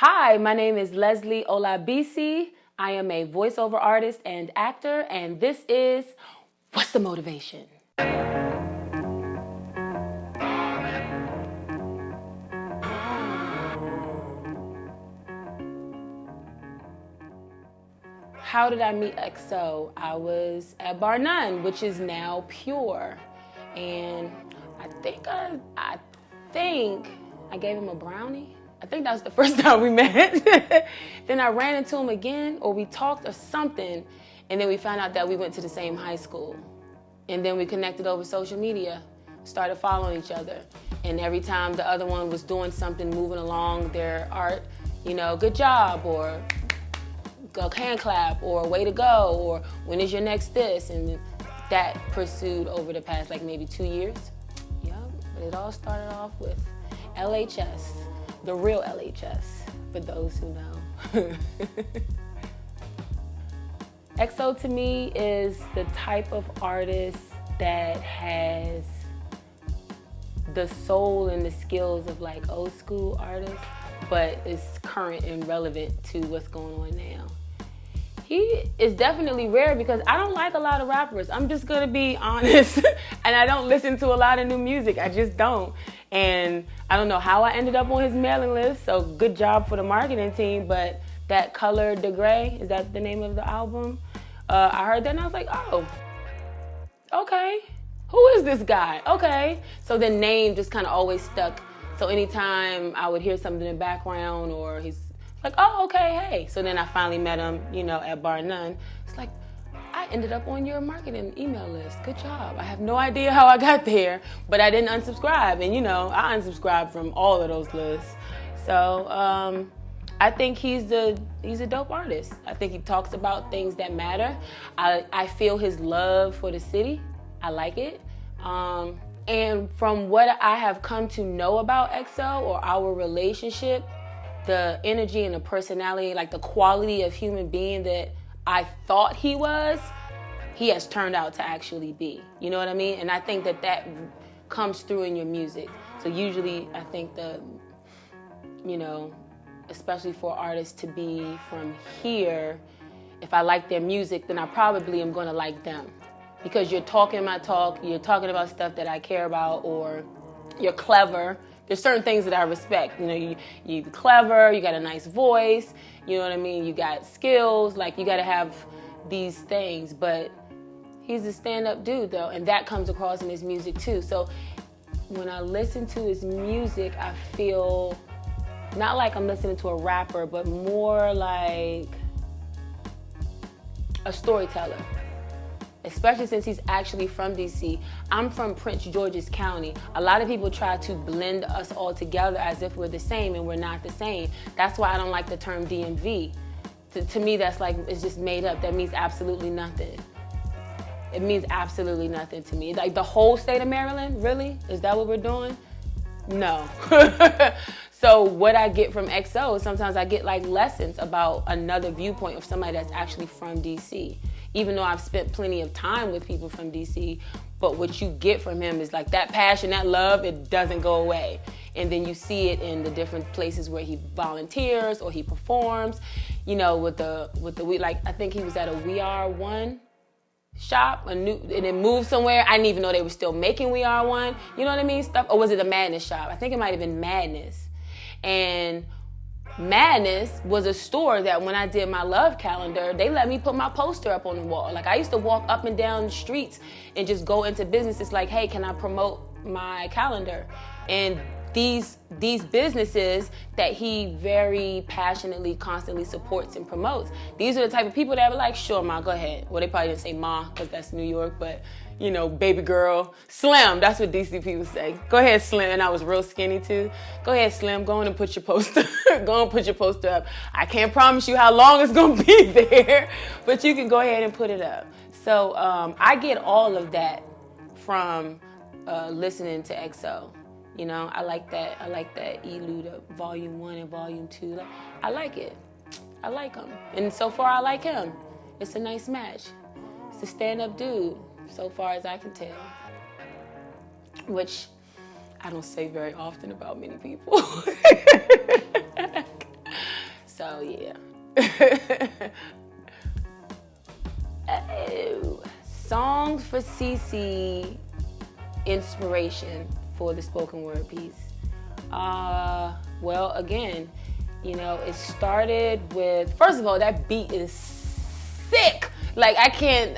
Hi, my name is Leslie Olabisi. I am a voiceover artist and actor, and this is What's the Motivation? How did I meet XO? I was at Bar None, which is now Pure, and I think I gave him a brownie. I think that was the first time we met. Then I ran into him again, or we talked or something, and then we found out that we went to the same high school. And then we connected over social media, started following each other. And every time the other one was doing something, moving along their art, good job, or go hand clap, or way to go, or when is your next this? And that pursued over the past maybe 2 years. Yeah, but it all started off with LHS. The real LHS, for those who know. XO to me is the type of artist that has the soul and the skills of old school artists, but is current and relevant to what's going on now. He is definitely rare because I don't like a lot of rappers. I'm just gonna be honest. And I don't listen to a lot of new music. I just don't. And I don't know how I ended up on his mailing list, so good job for the marketing team, but that Color de Grey, is that the name of the album? I heard that and I was like, oh, okay. Who is this guy? Okay. So the name just kind of always stuck. So anytime I would hear something in the background or he's like, oh, okay, hey. So then I finally met him, at Bar None. It's like, I ended up on your marketing email list. Good job. I have no idea how I got there, but I didn't unsubscribe. And I unsubscribed from all of those lists. So I think he's a dope artist. I think he talks about things that matter. I feel his love for the city. I like it. And from what I have come to know about XO or our relationship, the energy and the personality, the quality of human being that I thought he was, he has turned out to actually be. You know what I mean? And I think that comes through in your music. So usually I think especially for artists to be from here, if I like their music, then I probably am gonna like them. Because you're talking my talk, you're talking about stuff that I care about, or you're clever. There's certain things that I respect. You're clever, you got a nice voice, you know what I mean? You got skills, you gotta have these things. But he's a stand-up dude though, and that comes across in his music too. So when I listen to his music, I feel not like I'm listening to a rapper, but more like a storyteller. Especially since he's actually from DC. I'm from Prince George's County. A lot of people try to blend us all together as if we're the same, and we're not the same. That's why I don't like the term DMV. To me, that's it's just made up. That means absolutely nothing. It means absolutely nothing to me. The whole state of Maryland, really? Is that what we're doing? No. So what I get from XO, sometimes I get lessons about another viewpoint of somebody that's actually from DC. Even though I've spent plenty of time with people from DC, but what you get from him is that passion, that love, it doesn't go away. And then you see it in the different places where he volunteers or he performs, with the I think he was at a We Are One shop, and it moved somewhere. I didn't even know they were still making We Are One, you know what I mean? Stuff, or was it a Madness shop? I think it might have been Madness. And Madness was a store that when I did my love calendar, they let me put my poster up on the wall. I used to walk up and down the streets and just go into businesses hey, can I promote my calendar? And these businesses that he very passionately, constantly supports and promotes, these are the type of people that were sure, Ma, go ahead. Well, they probably didn't say Ma because that's New York, but baby girl, Slim, that's what DC people say. Go ahead, Slim, and I was real skinny too. Go ahead, Slim, go on and put your poster, up. I can't promise you how long it's gonna be there, but you can go ahead and put it up. So I get all of that from listening to XO. I like that Elude Volume 1 and Volume 2. I like it. I like him. And so far I like him. It's a nice match. It's a stand-up dude, so far as I can tell. Which I don't say very often about many people. Oh, songs for CC, inspiration for the spoken word piece. Well, again, you know, it started with, first of all, that beat is sick. Like, I can't,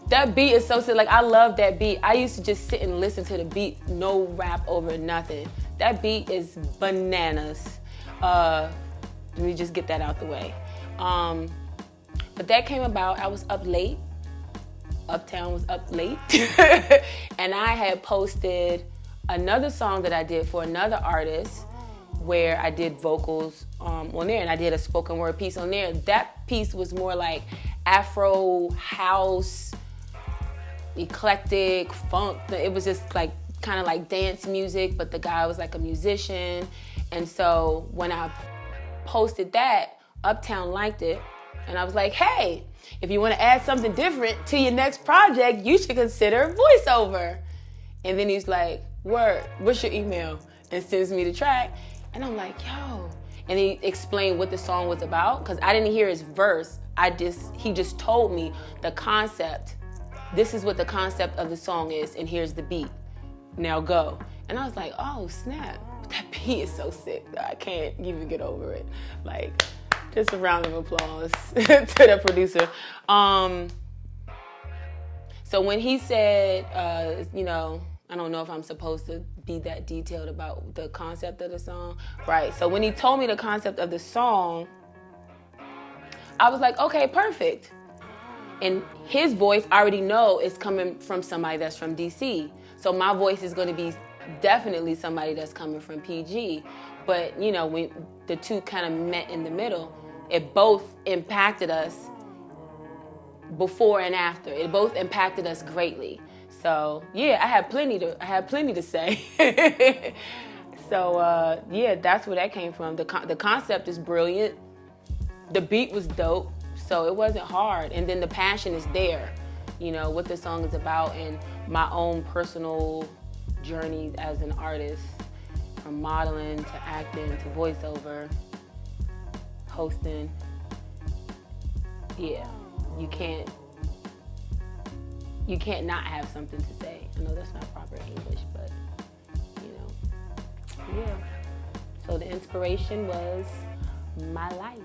that beat is so sick. Like, I love that beat. I used to just sit and listen to the beat, no rap over nothing. That beat is bananas. Let me just get that out the way. But that came about, I was up late. Uptown was up late. And I had posted another song that I did for another artist where I did vocals on there, and I did a spoken word piece on there. That piece was more like Afro, house, eclectic, funk. It was just like kind of like dance music, but the guy was like a musician. And so when I posted that, Uptown liked it. And I was like, hey, if you want to add something different to your next project, you should consider voiceover. And then he's like, word, what's your email? And sends me the track. And I'm like, yo. And he explained what the song was about, because I didn't hear his verse. He just told me the concept. This is what the concept of the song is, and here's the beat. Now go. And I was like, oh, snap. That beat is so sick. I can't even get over it. Like, just a round of applause to the producer. So when he said, you know, I don't know if I'm supposed to be that detailed about the concept of the song. Right, so when he told me the concept of the song, I was like, okay, perfect. And his voice, I already know, is coming from somebody that's from DC. So my voice is going to be definitely somebody that's coming from PG. But, you know, when the two kind of met in the middle, it both impacted us before and after. It both impacted us greatly. So yeah, I had plenty to say. So yeah, that's where that came from. The concept is brilliant. The beat was dope, so it wasn't hard. And then the passion is there, you know, what the song is about, and my own personal journey as an artist, from modeling to acting to voiceover, hosting. Yeah, you can't not have something to say. I know that's not proper English, but, you know, yeah. So the inspiration was my life.